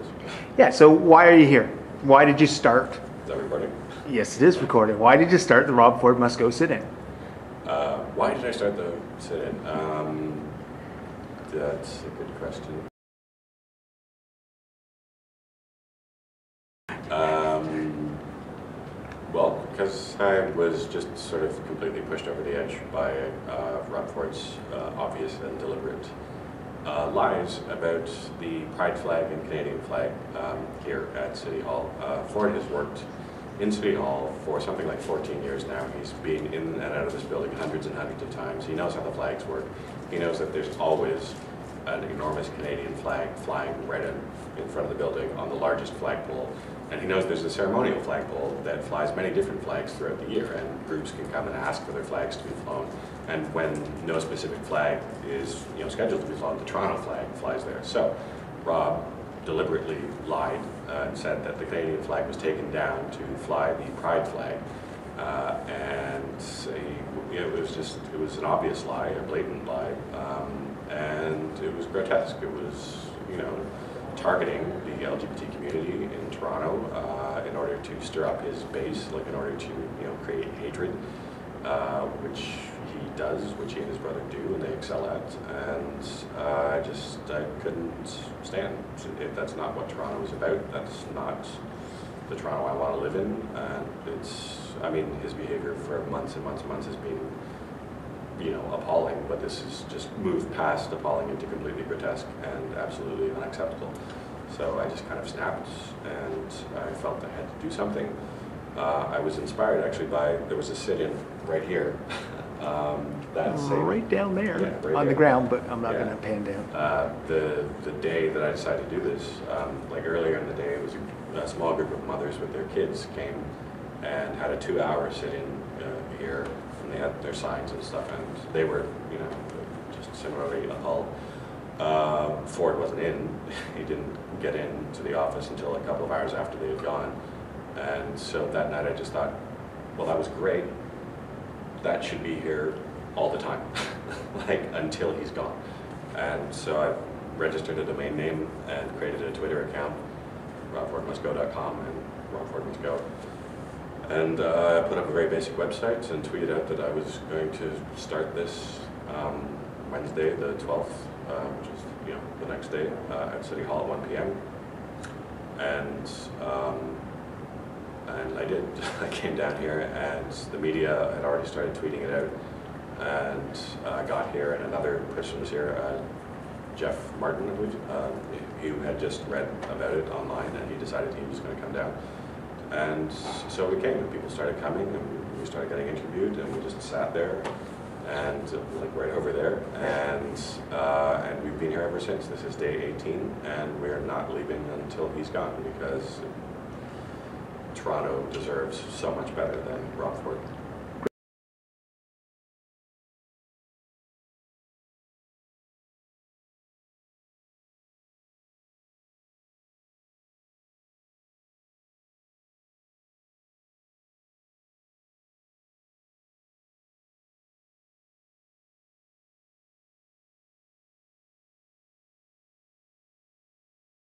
is. Yeah, so why are you here? Why did you start? Is that recording? Yes, it is recorded. Why did you start the Rob Ford Must Go sit-in? Why did I start the sit-in? That's a good question. Well, because I was just sort of completely pushed over the edge by Rob Ford's obvious and deliberate lies about the pride flag and Canadian flag here at City Hall. Ford has worked in City Hall for something like 14 years now. He's been in and out of this building hundreds and hundreds of times. He knows how the flags work. He knows that there's always an enormous Canadian flag flying right in front of the building on the largest flagpole. And he knows there's a ceremonial flagpole that flies many different flags throughout the year, and groups can come and ask for their flags to be flown. And when no specific flag is scheduled to be flown, the Toronto flag flies there. So Rob deliberately lied and said that the Canadian flag was taken down to fly the pride flag. It was an obvious lie, a blatant lie, and it was grotesque. It was, targeting the LGBT community in Toronto in order to stir up his base, like in order to, create hatred, which he does, which he and his brother do, and they excel at. And I couldn't stand. That's not what Toronto is about. That's not the Toronto I want to live in. And his behavior for months and months and months has been, appalling, but this has just moved past appalling into completely grotesque and absolutely unacceptable. So I just kind of snapped, and I felt I had to do something. I was inspired actually there was a sit-in right here. Right down there, yeah, right on there. The ground, but I'm not going to pan down. The day that I decided to do this, like earlier in the day, it was a small group of mothers with their kids came and had a 2-hour sit-in here, and they had their signs and stuff, and they were, just similarly appalled. Ford wasn't in. He didn't get into the office until a couple of hours after they had gone. And so that night I just thought, well, that was great. That should be here all the time, until he's gone. And so I registered a domain name and created a Twitter account, robfordmustgo.com and robfordmustgo. And I put up a very basic website and tweeted out that I was going to start this Wednesday, the 12th, which is the next day at City Hall at 1 p.m. And I did. I came down here, and the media had already started tweeting it out. And I got here, and another person was here, Jeff Martin, I believe, who had just read about it online, and he decided he was going to come down. And so we came, and people started coming, and we started getting interviewed, and we just sat there, and right over there, and we've been here ever since. This is day 18, and we're not leaving until he's gone, because Toronto deserves so much better than Rob Ford.